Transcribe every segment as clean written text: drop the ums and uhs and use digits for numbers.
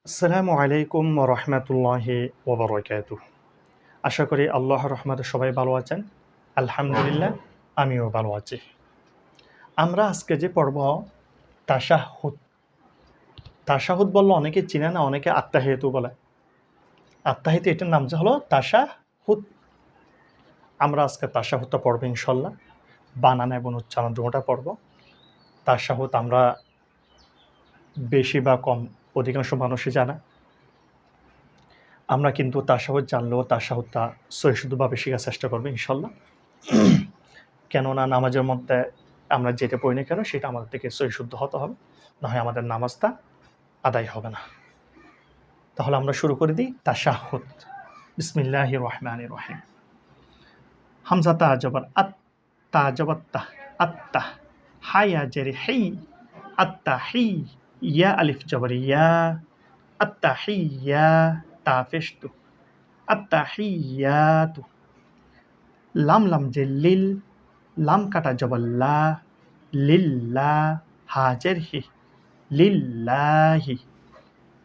আসসালামু আলাইকুম রহমতুল্লাহি ওবরাকাতুহ। আশা করি আল্লাহর রহমতে সবাই ভালো আছেন। আলহামদুলিল্লাহ, আমিও ভালো আছি। আমরা আজকে যে পড়ব তাশাহুদ। তাশাহুদ বললে অনেকে চিনে না, অনেকে আত্তাহিয়াতু বলে। আত্তাহিয়াতু এটার নাম হলো তাশাহুদ। আমরা আজকে তাশাহুদটা পড়ব ইনশাল্লাহ। বানান এবং উচ্চারণ দুটোটা পড়ব। তাশাহুদ আমরা বেশি বা কম অধিকাংশ মানুষই জানে। আমরা কিন্তু তাশাহুদ জানলেও তাশাহুদটা সহিশুদ্ধভাবে শেখার চেষ্টা করবো ইনশাল্লাহ। কেননা নামাজের মধ্যে আমরা যেটা পড়ি না কেন সেটা আমাদের থেকে সহিশুদ্ধ হতে হবে, না হয় আমাদের নামাজটা আদায় হবে না। তাহলে আমরা শুরু করে দিই তাশাহুদ। বিসমিল্লাহির রহমানির রহিম। হামজা তা জবর আত, তা জবর তা, আত্তা। হায়া জেরে হেই, আত্তা হি। ইয়া আলিফ জবর ইয়া, আত্তা হিয়া। তা ফেশতু, আত্তা হিয়াতু। লাম লাম জে লিল, লাম কাটা জবর লা, লিল্লা। হাজের হি, লিল্লাহি।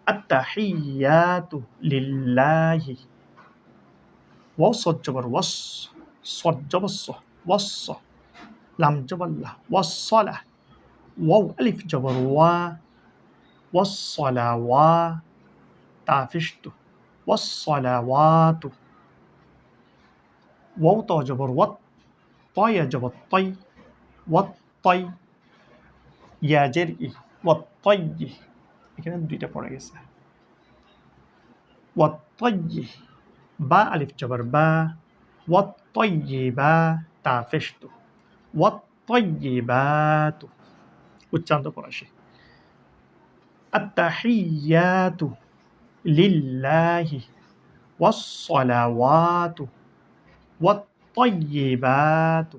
আত্তাহিয়াতু লিল্লাহি। ওয়াও সদ জবর ওয়াস, সদ জবর স, ওয়াস। লাম জবর লা, ওয়াসসালা। ওয়াও আলিফ জবর ওয়া, ওয়াসসালাওয়া। তা ফিশতু, ওয়াসসালাওয়াতু। ওয়াও ত জবর ওয়াত, তয়া জবর তই, ওয়াত্তই। ইয়াজের ই, ওয়াত্তই। এখানে দুইটা পড়ে গেছে। ওয়াত্তই। বা আলিফ জবর বা, ওয়াত্তইয়িবা। তা ফেশতু, ওয়াত্তইয়িবাতু। উচ্চারণ তো পড়াশি। আত্তাহিয়াতু লিল্লাহি, ওয়াসসালাওয়াতু, ওয়াত্তইয়িবাতু।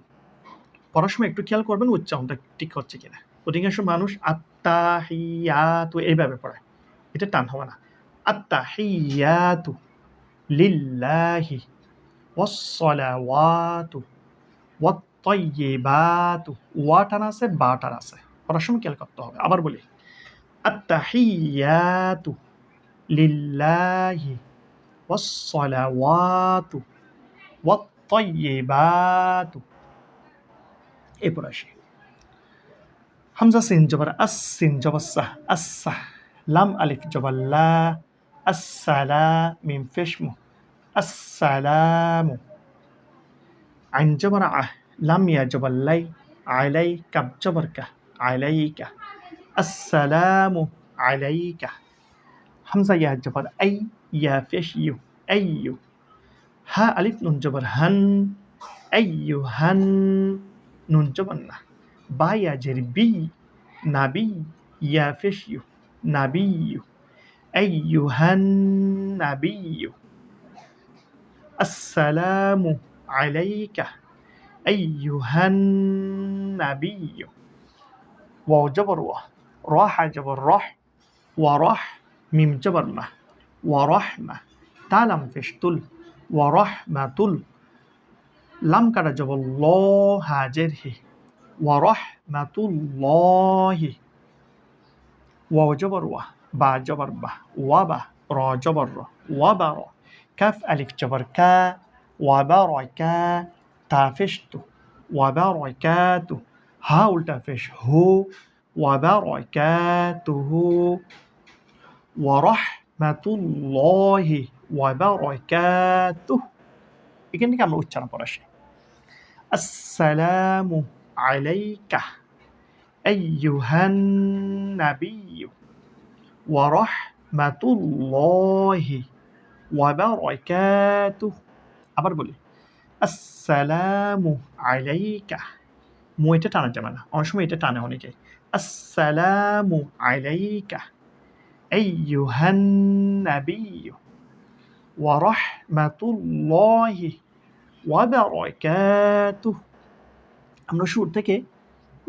পড়ার সময় একটু খেয়াল করবেন উচ্চারণটা ঠিক হচ্ছে কিনা। অধিকাংশ মানুষ আত্তাহিয়াতু এইভাবে পড়ায়, এটা টান হবে না। আত্তাহিয়াতু লিল্লাহি, ওয়াসসালাওয়াতু, ওয়াত্তইয়িবাতু। ওয়া টান আছে, বা টান আছে, পড়ার সময় খেয়াল করতে হবে। আবার বলি, আত্তাহিয়াতু লিল্লাহি, ওয়াসসালাওয়াতু, ওয়াত্তইয়িবাতু। এরপর আসি হামজা সিন জবর আস, সিন জবর সাহ, আসাহ। লাম আলিফ জবর লা, আসসালা। মিম ফেশমু, আসসালামু। আইন জবর আহ, লাম ইয়া জবর লাই, আলাই। কাব জবর কা, আলাইকা। আসসালামু আলাইকা। হামজা ইয়া জবর আই, ইয়া ফেশ ইউ, আইয়ু। হা আলিফ নুন জবর হান, আইয়ুহান। নুন জবর না। বা ইয়া জের বি, নাবি। ইয়া ফেশ ইউ, নাবিয়ু। আইয়ুহান নাবিয়ু। আসসালামু আলাইকা আইয়ুহান নাবিয়্যু। ওয়াও জবর ওয়া, রাহা জবর রহ, ওয়া রহ। মিম জবর মা, ওয়া রহমা। তা লাম পেশ তুল, ওয়া রহমাতুল। লাম কাটা জবর ল, হাজের হি, ওয়া রহমাতুল্লাহি। ওয়াও জবর ওয়া, বা জবর বা, ওয়া বা। র জবর র, ওয়া বা র। কাফ আলিফ জবর কা, ওয়া বা র কা। তা ফেশ তু, ওয়া বা র কা তু। হা উল্টা ফেশ হু, ওয়া বা র কা তু হু। ওয়া রহমাতুল্লাহি ওয়া বারাকাতুহু। এখান থেকে আমরা উচ্চারণ পড়া আসি। আসসালামু আলাইকা আইয়ুহান নাবিয়্যু ওয়া রাহমাতুল্লাহি ওয়া বারাকাতুহু। আবার বলি, আসসালামু আলাইকা। এটা টানা যাবে না, অনেক সময় এটা টানে অনেকে। আসসালামু আলাইকা আইয়ুহান নাবিয়্যু ওয়া রাহমাতুল্লাহি ওয়া বারাকাতুহু। আমরা শুরু থেকে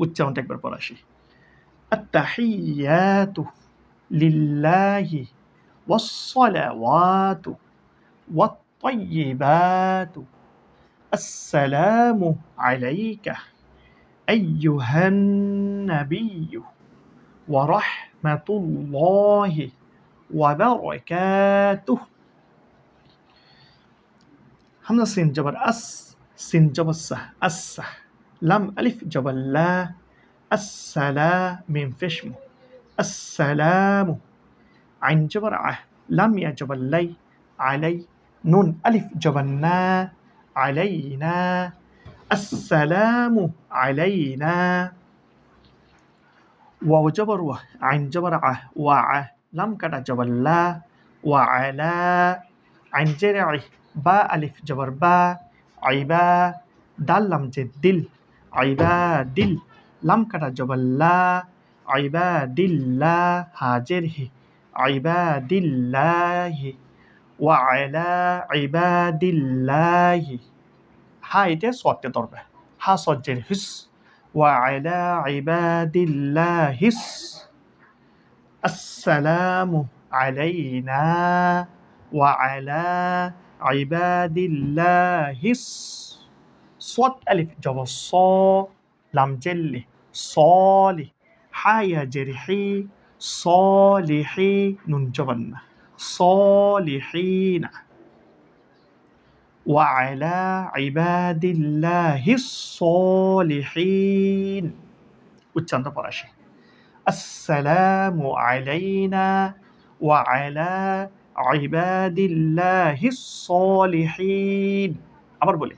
উচ্চারণটা একবার পড়ে আসি। আত্তাহিয়াতু লিল্লাহি ওয়াসসালাওয়াতু ওয়াত্তাইয়িবাতু। আসসালামু আলাইকা আইয়ুহান নাবিয়্যু ওয়া রাহমাতুল্লাহি وبركاته. همزة سين جبر أس، سين جبر سه، أس. لام ألف جبر لا، السلام من فشمه، السلام. عين جبر ع، لام يا جبر لي، علي. نون ألف جبر نا، علينا. السلام علينا. واو جبر و، عين جبر ع، وع. لام كذا جبر لا، وعلا. عين جرع، با ألف جبر با، عبا. دال لام جد دل، عباد دل. لام كذا جبر لا، عباد الله. هاجره، عباد الله. وعلى عباد الله. هاي ده صوت ضربة، ها صوت جرهس. وعلى عباد الله السلام علينا وعلى عباد الله صوت ألف جواب صا، لام جلي صالح. حايا جرحي صالحي، نون جبنا صالحين. وعلى عباد الله الصالحين. উচ্চারণ পড়া আসে। আসসালামু আলাইনা ওয়া আলা ইবাদিল্লাহিস সলিহিন। আবার বলি,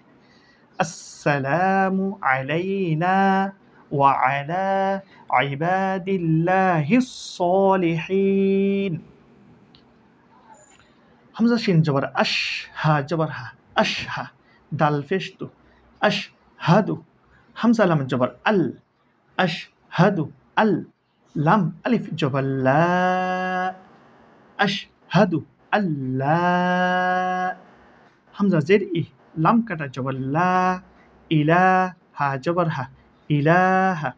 আসসালামু আলাইনা ওয়া আলা ইবাদিল্লাহিস সলিহিন। হামজা শিন জবর আশ, হা জবর হা, আশ হা। দাল ফেশতু, আশ হাদু। হামজা লাম জবর আল, আশ হাদু আল। লাম আলিফ জবর লা, আশ হাদু আল্লাহ। হামজা জের ই, লাম কাটা জবর লা, ইলা। হা জবর হা, ইলাহা।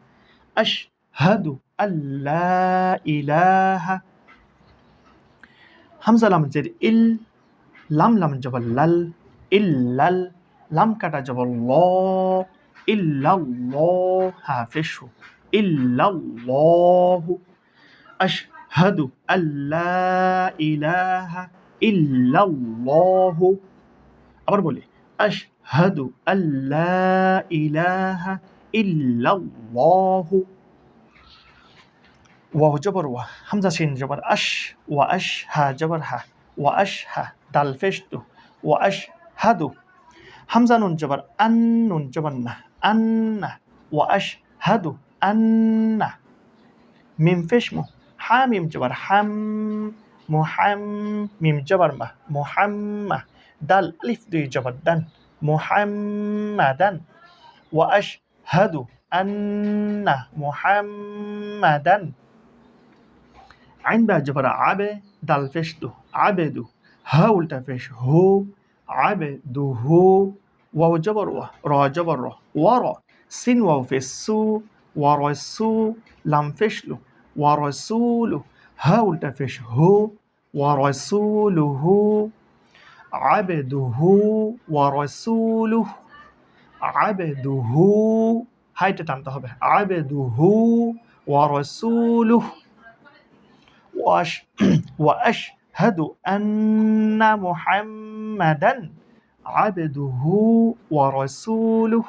আশ হাদু আল্লাহ ইলাহা। হামজা লাম জের ইল, লাম লাম জবর লাল, ইল্লাল। লাম কাটা জবর ল, ইল্লাল্লাহ। হা ফেশু, ইল্লাল্লাহু। আশহাদু আল্লা ইলাহা ইল্লাল্লাহু। আবার বলি, আশহাদু আল্লা ইলাহা ইল্লাল্লাহু। ওয়াও জবর ওয়া, হামজা শিন জবর আশ, ওয়া আশ। হা জবর হা, ওয়া আশ হা। দাল ফেশতু, ওয়া আশ হাদু। হামজা নুন জবর আন, নুন জবর না, আন্না। ওয়া আশ হাদু আন্না। মিম ফেশমু, হা মিম জবর হাম, মুহাম। মিম জবর মা, মুহাম্মা। দাল আলিফ দুই জবর দান, মুহাম্মাদান। ওয়া আশ হাদু আন্না মুহাম্মাদান। আইন বা জবর আবে, দাল ফেশ দু, আবে দু। হা উল্টা ফেশ হু, আবে দু হু। ওয়াও জবর ওয়া, র জবর র, ওয়া র। সিন ওয়াও ফেশ সু, ওয়া র সু। লাম ফেশ লু, ওয়া র সুলু। হা উল্টা ফেশ হু, ওয়া র সুলুহু। আবেদুহু ওয়া রাসূলুহু। আবেদুহু, হাইটা টানতে হবে। আবেদুহু ওয়া রাসূলুহু। وأشهد أن محمدا عبده ورسوله.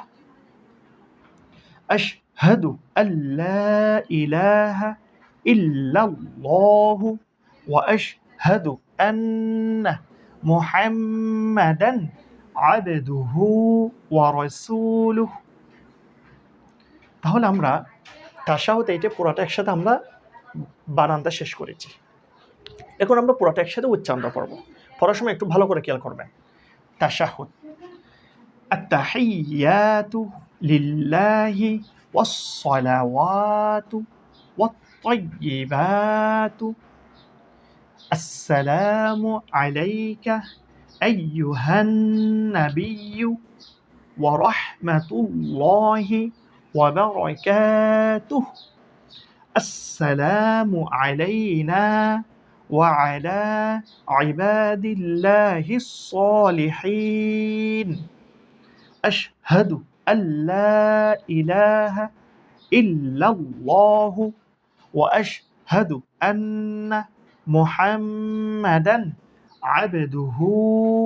أشهد أن لا إله إلا الله وأشهد أن محمدا عبده ورسوله. তাহলে আমরা তাশাহুদ এইটা পুরোটা একসাথে আমরা বানানটা শেষ করেছি। এখন আমরা পুরোটা একসাথে উচ্চারণটা পড়ব। পড়ার সময় একটু ভালো করে খেয়াল করবেন। তাশাহুদ, আত-তাহিয়াতু লিল্লাহি ওয়াস-সালাওয়াতু ওয়াত-তাইয়্যিবাতু। আসসালামু আলাইকা আইয়ুহান নাবিয়্যু ওয়া রাহমাতুল্লাহি ওয়া বারাকাতুহু। আসসালামু আলাইনা ওয়া আলা ইবাদিল্লাহিস সালিহিন। আশহাদু আল্লা ইলাহা ইল্লাল্লাহু ওয়া আশহাদু আন্না মুহাম্মাদান আবদুহু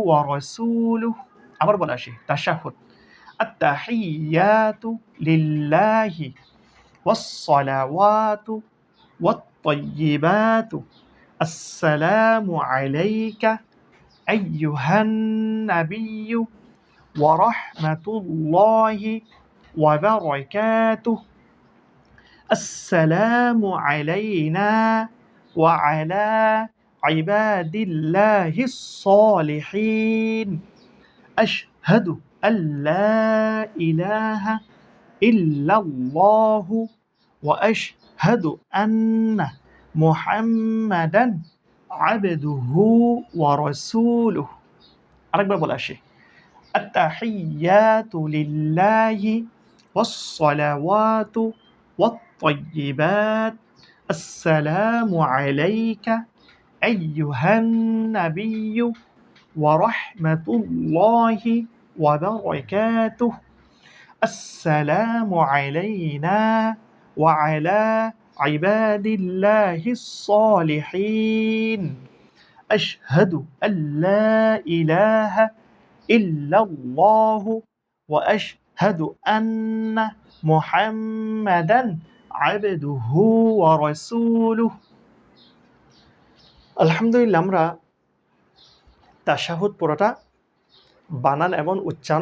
ওয়া রাসূলুহু। আবার বলা আসি তাশাহুদ। আত-তাহিয়াতু লিল্লাহি ওয়াস-সালাওয়াতু ওয়াত-তাইয়্যিবাতু আসসালামু আলাইকা আইয়ুহান নাবিয়্যু ওয়া রাহমাতুল্লাহি ওয়া বারাকাতুহু। আসসালামু আলাইনা ওয়া আলা ইবাদিল্লাহিস সালিহিন। আশহাদু আল্লা ইলাহা ইল্লাল্লাহু ওয়া আশহাদু আন্না মুহাম্মাদান আবদুহু ওয়া রাসূলুহু। আরেকবার বলে আসি। আত-তাহিয়াতু লিল্লাহি ওয়াস-সালাওয়াতু ওয়াত-তাইয়্যিবাত আসসালামু আলাইকা আইয়ুহান নাবিয়্যু ওয়া রাহমাতুল্লাহি ওয়া বারাকাতুহু। আসসালামু আলাইনা ওয়া আলা ইবাদিল্লাহিস সালিহিন। আশহাদু আল্লা ইলাহা ইল্লাল্লাহু ওয়া আশহাদু আন্না মুহাম্মাদান আবদুহু ওয়া রাসূলুহু। আলহামদুলিল্লাহ, আমরা তাশাহুদ পুরোটা বানান এবং উচ্চারণ